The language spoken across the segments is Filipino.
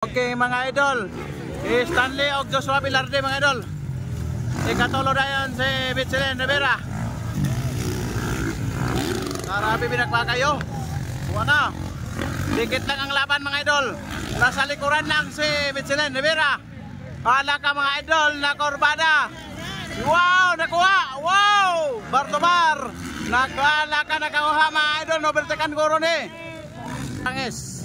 Okay mga idol, Stanley og Joshua Velarde mga idol. Ikatulo na yan si Michelin Rivera. Grabe binagpa kayo. Buwan na. Dikit lang ang laban mga idol. Nasa likuran lang si Michelin Rivera. Hala ka mga idol na korbada. Wow, nakuha. Wow, bar to bar. Nakala ka nakakuha mga idol. Nobertekan guro ni Angis.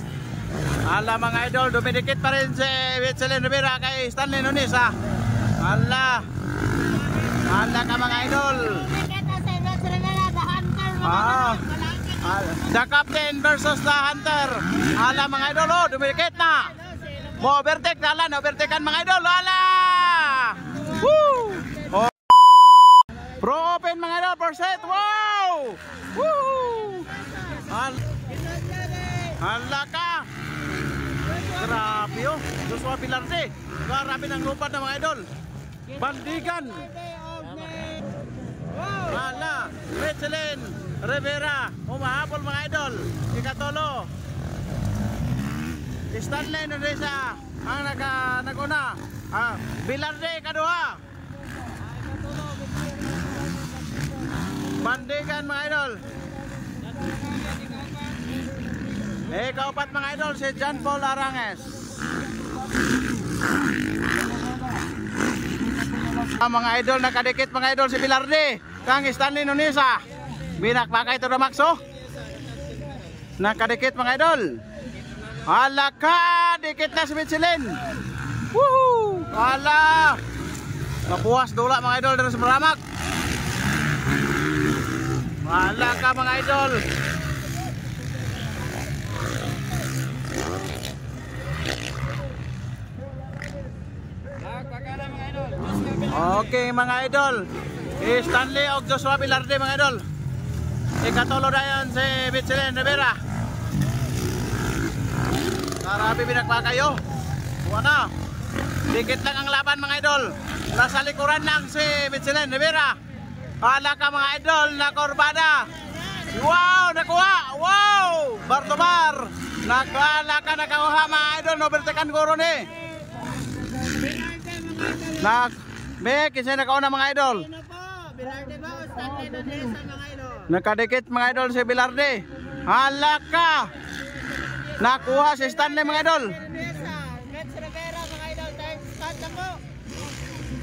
Hala mga idol, dumidikit pa rin si Michelin Rivera kay Stanley Nunisa. Hala ka mga idol. The captain versus the hunter. Hala mga idol, oh, dumidikit na. Mo overtake na lang, overtakean mga idol. Hala! Woo! Oh. Pro open mga idol, per set. Wow! Woo! Hala ka! Grabe oh, Joshua Velarde. Grabe ng lupad na mga idol. Bandigan. Hala, Michelin Rivera. Umahabol mga idol. Ikatulo. Stanley Nunisa ang naguna. Velarde kaduha. Bandigan mga idol. Kaupat mga idol si John Paul Arangues. Mga idol nakadikit mga idol si Velarde kang Stanley Nunisa. Binakbakay to na Maxo. Nakadikit mga idol. Hala ka, dikit na si Michelin. Woohoo! Hala. Mapuwas dula mga idol dari Semeramak. Hala ka mga idol. Okay mga idol, Stanley og Joshua Velarde mga idol. Ikatulo na yan si Michelin Rivera. Grabe binagpa kayo. Buwan na. Dikit lang ang laban mga idol. Nasa likuran lang si Michelin Rivera. Hala ka mga idol na korbada. Wow, nakuha. Wow, bar to bar. Nakala ka nakakuha mga idol. Nobertekan guro ni kisay nakauna mga idol. Velarde ba o Stanley Nunisa mga idol? Nakadikit mga idol si Velarde. Hala ka. Nakuha si Stanley mga idol. Rivera mga idol.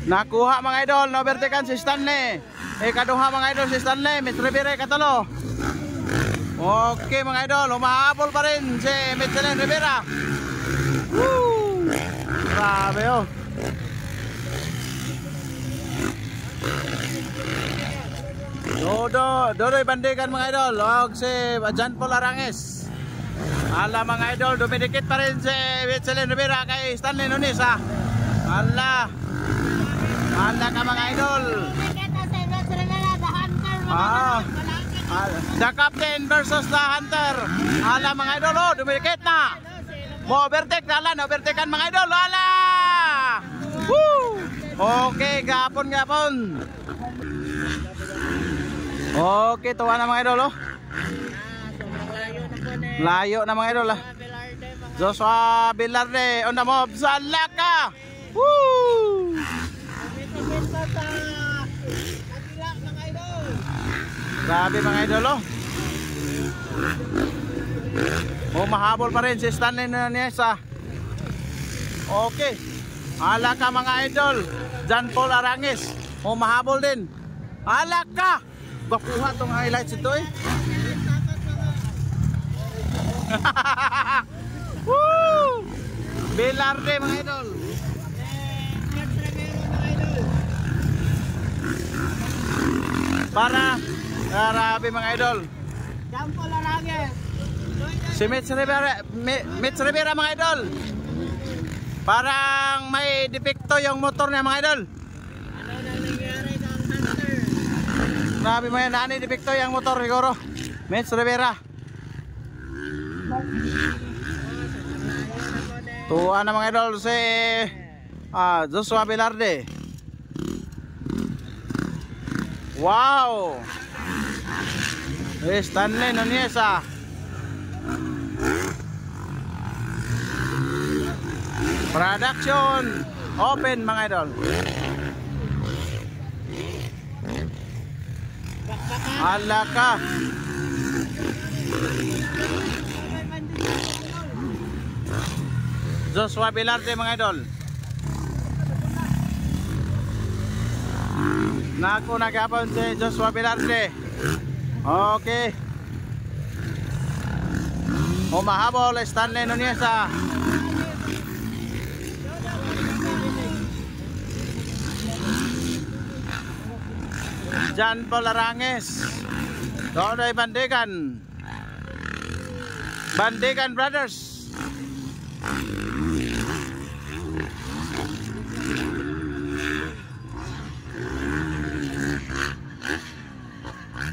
Nakuha mga idol. Nobertekan si Stanley. Ikaduha mga idol si Stanley. Michelin Rivera ikatulo. Okay mga idol. Umahabol pa rin si Michelin Rivera. Woo! Grabe oh. Dodoy bandigan mga idol. Og si John Paul Arangues. Hala mga idol, dumidikit pa rin si Michelin Rivera kay Stanley Nunisa. Hala ka mga idol. The captain versus the hunter. Hala mga idol, oh, dumidikit na. Mo overtake na lang, overtakean mga idol. Hala! Woo! Okay, gapon. Okay, tuwa na mga idol oh. Layo na mga idol ah. Joshua Velarde on the mob. Salaka! Woo! Grabe mga idol oh. Mahabol pa rin si Stanley Nunisa. Okay. Hala ka mga idol. John Paul Arangues. Mahabol din. Hala ka. Bakuha tong highlights ito eh. Woo! Velarde mga idol. Para grabe mga idol. John Paul Arangues. Si Michelin Rivera mga idol. Parang may depekto yung motor niya mga idol. Ano na nangyari ng hunter? Grabe mo yan, nani depekto yung motor siguro. Michelin Rivera. Tuwa na mga idol si Joshua Velarde. Wow! Stanley Nunisa. Production open mga idol. Alaka. Joshua Vilarte mga idol. Nako nagapon si Joshua Vilarte. Okay. Humahabol Stanley Nuneza. Jan Paul Aranges. Dodoy Bandegan. Bandegan Brothers.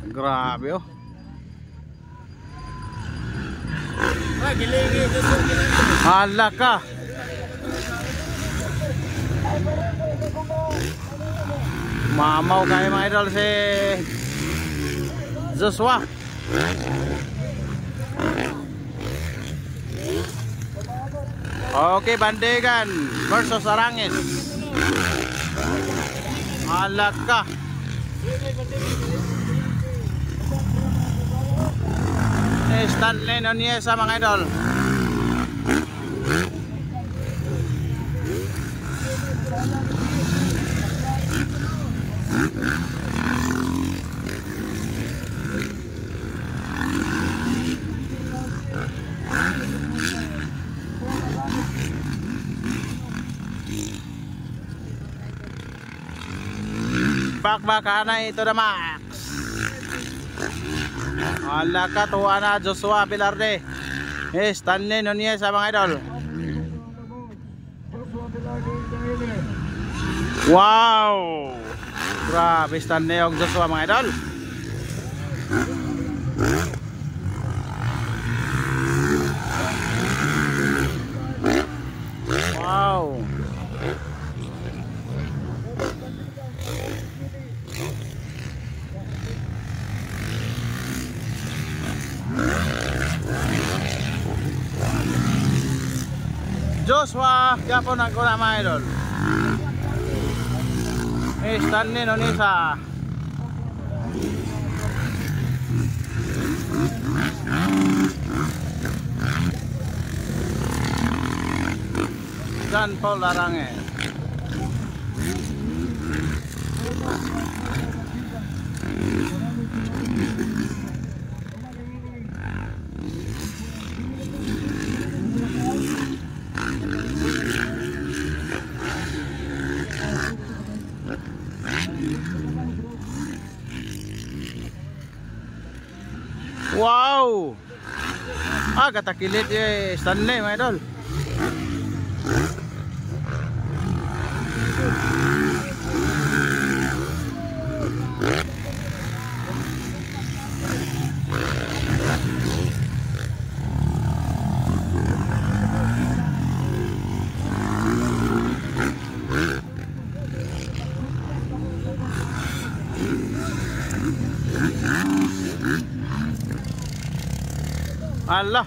Grabe oh. Hala ka. Mamaw kayo mga idol si Joshua. Okay, Bandegan versus Aranges. Hala ka. Stanley Nuneza mga idol. Bakbakana ito na Max. Wala ka tuwa na Joshua Vilarte. Stanley Nuneza mga idol. Wow. Grabe Stanley yung Joshua mga idol. Wow. Joshua, Japon ang kuna mga idol. Stanley Nuneza. Jan Paul Aranges. Wow. Katakilit Stanley mga idol. Allah.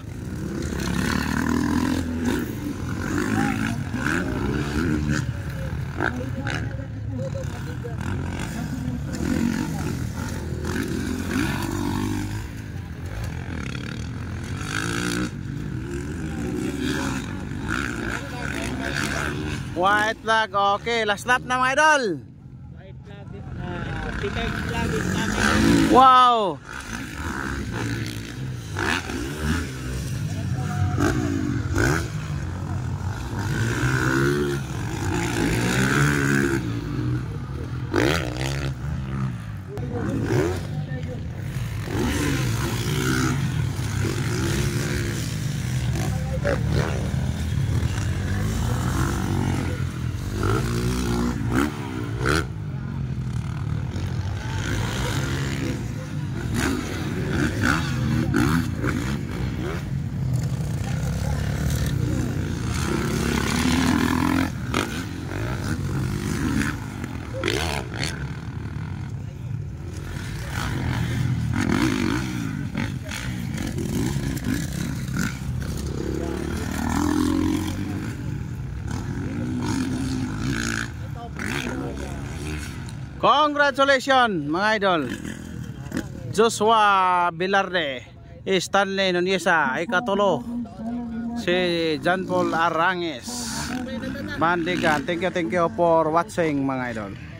White flag, okay, last lap na mga idol. White flag, Peter flag is coming. Wow. Congratulations mga idol. Joshua Bilarde, Stanley Nuneza, ikatulo. Si John Paul Aranges, Mandigan. Thank you for watching mga idol.